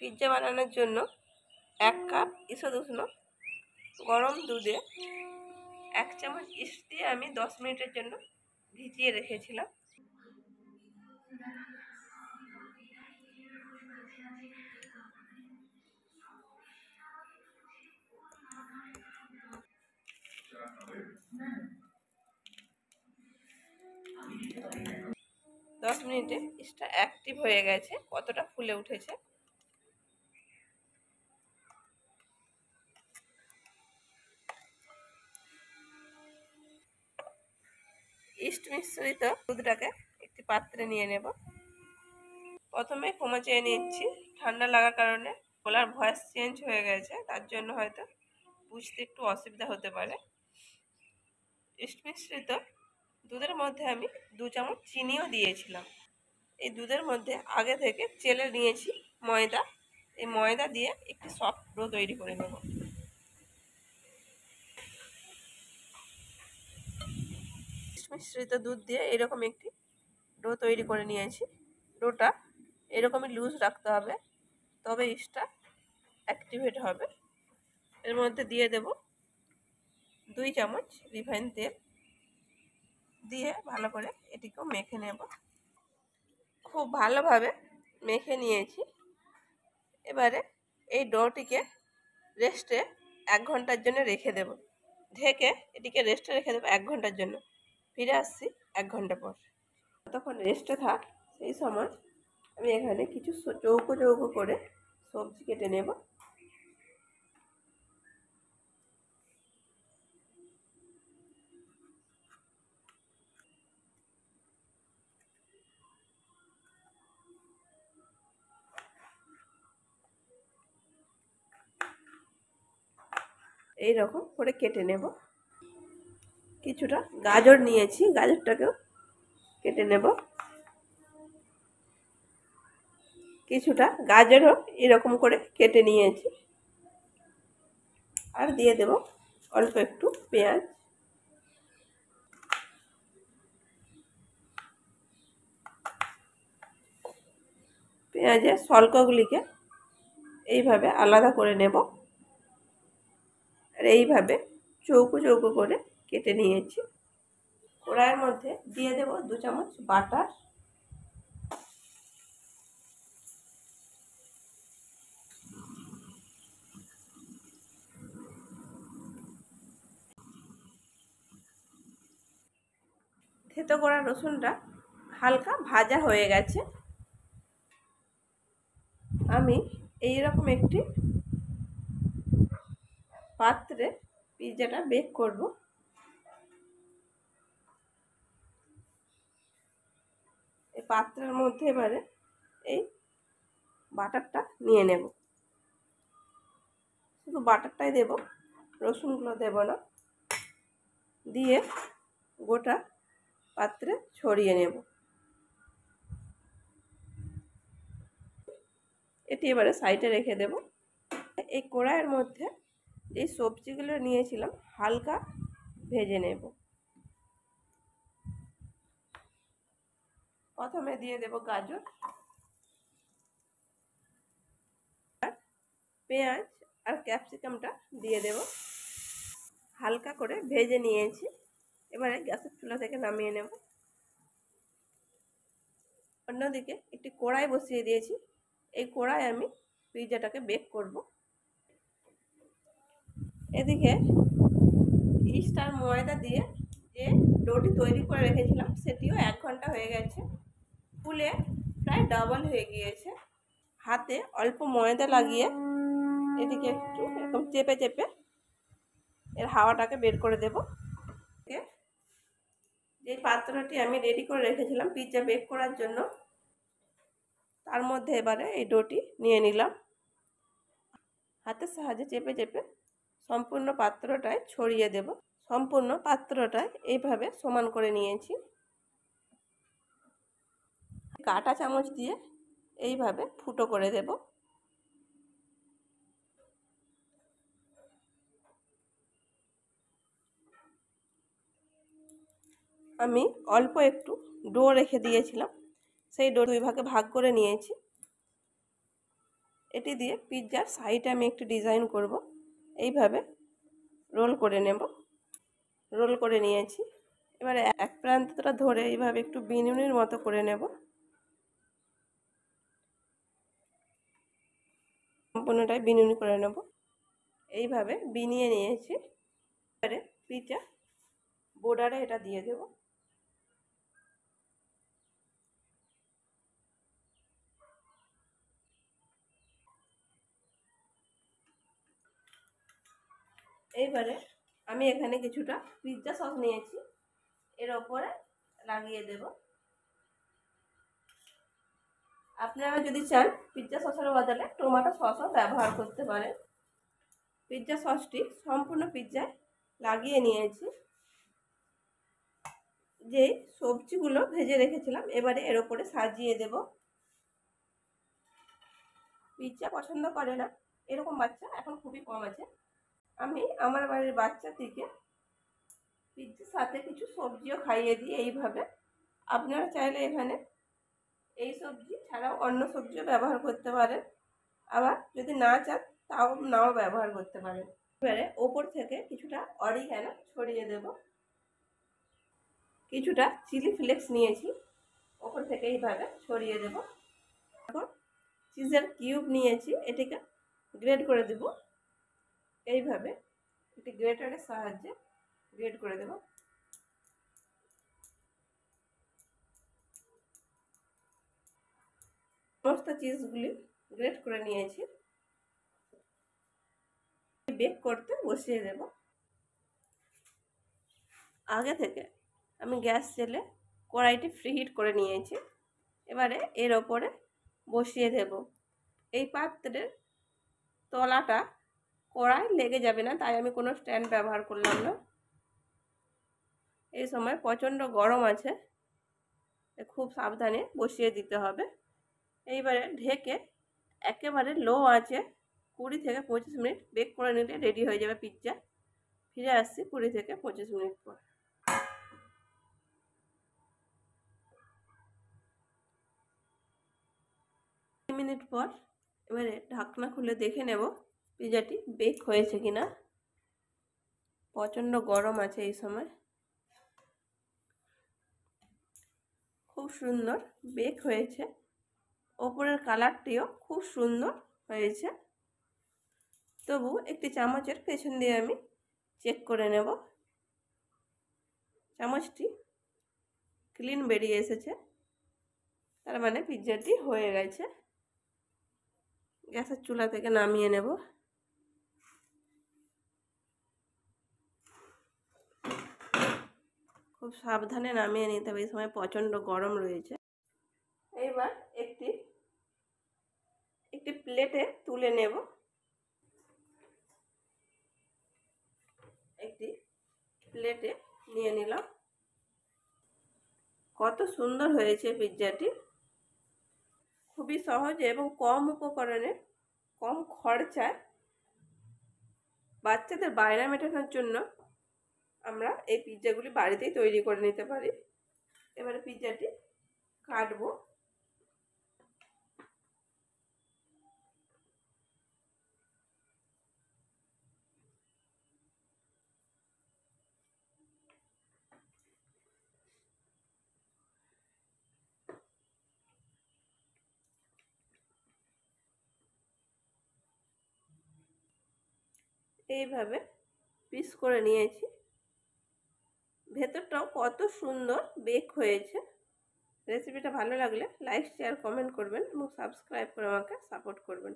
Pizza বানানোর জন্য 1 cup ঈষৎ উষ্ণ গরম দুধে 1 চামচ ইস্ট দিয়ে আমি 10 মিনিটের জন্য ভিজিয়ে রেখেছিলাম। দশ মিনিটে ইস্টটা অ্যাক্টিভ হয়ে গেছে, কতটা ফুলে উঠেছে। ইস্ট মিশ্রিত দুধটাকে একটি পাত্রে নিয়ে নেব। প্রথমে ক্ষমা চেয়ে নিচ্ছি, ঠান্ডা লাগার কারণে গলার ভয়েস চেঞ্জ হয়ে গেছে, তার জন্য হয়তো বুঝতে একটু অসুবিধা হতে পারে। ইস্ট মিশ্রিত দুধের মধ্যে আমি 2 চামচ চিনিও দিয়েছিলাম। এই দুধের মধ্যে আগে থেকে চেলে নিয়েছি ময়দা। এই ময়দা দিয়ে একটি সফট ডো তৈরি করে নেব। মিশ্রিত দুধ দিয়ে এরকম একটি ডো তৈরি করে নিয়েছি। ডোটা এরকমই লুজ রাখতে হবে, তবে ইস্টটা অ্যাক্টিভেট হবে। এর মধ্যে দিয়ে দেব 2 চামচ রিফাইন তেল, দিয়ে ভালো করে এটিকেও মেখে নেব। খুব ভালোভাবে মেখে নিয়েছি। এবারে এই ডোটিকে রেস্টে 1 ঘন্টার জন্য রেখে দেব। ঢেকে এটিকে রেস্টে রেখে দেবো 1 ঘন্টার জন্য। ফিরে আসছি 1 ঘন্টা পর। তখন রেস্টে থাক, সেই সময় আমি এখানে কিছু চৌকো চৌকো করে সবজি কেটে নেব। এই রকম করে কেটে নেব। কিছুটা গাজর নিয়েছি, গাজরটাকেও কেটে নেব। কিছুটা গাজরও এরকম করে কেটে নিয়েছি। আর দিয়ে দেব অল্প একটু পেঁয়াজ। পেঁয়াজের শল্কগুলিকে এইভাবে আলাদা করে নেব। আর এইভাবে চৌকো চৌকো করে কেটে নিয়েছি। কড়াইয়ের মধ্যে দিয়ে দেব 2 চামচ বাটার। থেতো করা রসুনটা হালকা ভাজা হয়ে গেছে। আমি এইরকম একটি পাত্রে পিৎজাটা বেক করব। এই পাত্রের মধ্যে এবারে এই বাটারটা নিয়ে নেব। শুধু বাটারটাই দেব, রসুনগুলো দেব না। দিয়ে গোটা পাত্রে ছড়িয়ে নেব। এটি এবারে সাইডে রেখে দেব। এই কড়াইয়ের মধ্যে এই সবজিগুলো নিয়েছিলাম হালকা ভেজে নেব। প্রথমে দিয়ে দেব গাজর, পেঁয়াজ আর ক্যাপসিকামটা দিয়ে দেব। হালকা করে ভেজে নিয়েছি। এবারে গ্যাসের চুলা থেকে নামিয়ে নেব। অন্যদিকে একটি কড়াই বসিয়ে দিয়েছি। এই কড়াই আমি পিৎজাটাকে বেক করব। এদিকে ইস্ট আর ময়দা দিয়ে যে ডোটি তৈরি করে রেখেছিলাম সেটিও 1 ঘন্টা হয়ে গেছে, ফুলে প্রায় ডাবল হয়ে গিয়েছে। হাতে অল্প ময়দা লাগিয়ে এদিকে একটু এরকম চেপে চেপে এর হাওয়াটাকে বের করে দেব। যে পাত্রটি আমি রেডি করে রেখেছিলাম পিৎজা বেক করার জন্য, তার মধ্যে এবারে এই ডোটি নিয়ে নিলাম। হাতের সাহায্যে চেপে চেপে সম্পূর্ণ পাত্রটায় ছড়িয়ে দেব। সম্পূর্ণ পাত্রটায় এইভাবে সমান করে নিয়েছি। কাঁটা চামচ দিয়ে এইভাবে ফুটো করে দেব। আমি অল্প একটু ডো রেখে দিয়েছিলাম, সেই ডো 2 ভাগে ভাগ করে নিয়েছি। এটি দিয়ে পিৎজার সাইডে আমি একটি ডিজাইন করব। এইভাবে রোল করে নেব। রোল করে নিয়েছি। এবারে এক প্রান্তটা ধরে এইভাবে একটু বিনুনির মতো করে নেব। সম্পূর্ণটাই বিনুনি করে নেব। এইভাবে বিনিয়ে নিয়েছি। এবারে পিৎজা বর্ডারে এটা দিয়ে দেব। এইবারে আমি এখানে কিছুটা পিৎজা সস নিয়েছি, এর ওপরে লাগিয়ে দেব। আপনারা যদি চান পিৎজা সসের বদলে টমেটো সসও ব্যবহার করতে পারেন। পিৎজা সসটি সম্পূর্ণ পিৎজায় লাগিয়ে নিয়েছি। যে সবজিগুলো ভেজে রেখেছিলাম এবারে এর ওপরে সাজিয়ে দেব। পিৎজা পছন্দ করে না এরকম বাচ্চা এখন খুবই কম আছে। আমি আমার বাড়ির বাচ্চাটিকে পিৎজার সাথে কিছু সবজিও খাইয়ে দিই এইভাবে। আপনারা চাইলে এখানে এই সবজি ছাড়াও অন্য সবজিও ব্যবহার করতে পারেন, আবার যদি না চান তাও নাও ব্যবহার করতে পারেন। এবারে ওপর থেকে কিছুটা অরিগ্যানো ছড়িয়ে দেব। কিছুটা চিলি ফ্লেক্স নিয়েছি, ওপর থেকে এইভাবে ছড়িয়ে দেব। এখন চিজের কিউব নিয়েছি, এটিকে গ্রেড করে দেব। এইভাবে একটি গ্রেটারের সাহায্যে গ্রেড করে দেব। সমস্ত চিজগুলি গ্রেট করে নিয়েছি। বেক করতে বসিয়ে দেব। আগে থেকে আমি গ্যাস জেলে কড়াইটি ফ্রিহিট করে নিয়েছি। এবারে এর ওপরে বসিয়ে দেব। এই পাত্রের তলাটা কড়াই লেগে যাবে না, তাই আমি কোনো স্ট্যান্ড ব্যবহার করলাম না। এই সময় প্রচণ্ড গরম আছে, খুব সাবধানে বসিয়ে দিতে হবে। এইবারে ঢেকে একেবারে লো আঁচে 20 থেকে 25 মিনিট বেক করে নিলে রেডি হয়ে যাবে পিৎজা। ফিরে আসছি 20 থেকে 25 মিনিট পর। 2 মিনিট পর এবারে ঢাকনা খুলে দেখে নেব পিৎজাটি বেক হয়েছে কিনা। প্রচণ্ড গরম আছে এই সময়। খুব সুন্দর বেক হয়েছে, ওপরের কালারটিও খুব সুন্দর হয়েছে। তবু একটি চামচের পেছন দিয়ে আমি চেক করে নেব। চামচটি ক্লিন বেরিয়ে এসেছে, তার মানে পিৎজাটি হয়ে গেছে। গ্যাসের চুলা থেকে নামিয়ে নেব। খুব সাবধানে নামিয়ে নিতে হবে, এই সময় প্রচণ্ড গরম রয়েছে। এবার একটি প্লেটে তুলে নেব। একটি প্লেটে নিয়ে নিলাম। কত সুন্দর হয়েছে পিৎজাটি। খুবই সহজে এবং কম উপকরণে কম খরচায় বাচ্চাদের বায়না মেটানোর জন্য আমরা এই পিৎজাগুলি বাড়িতেই তৈরি করে নিতে পারি। এবারে পিৎজাটি কাটবো। এইভাবে পিস করে নিয়েছি। ভেতরটাও কত সুন্দর বেক হয়েছে। রেসিপিটা ভালো লাগলে লাইক শেয়ার কমেন্ট করবেন এবং সাবস্ক্রাইব করে আমাকে সাপোর্ট করবেন।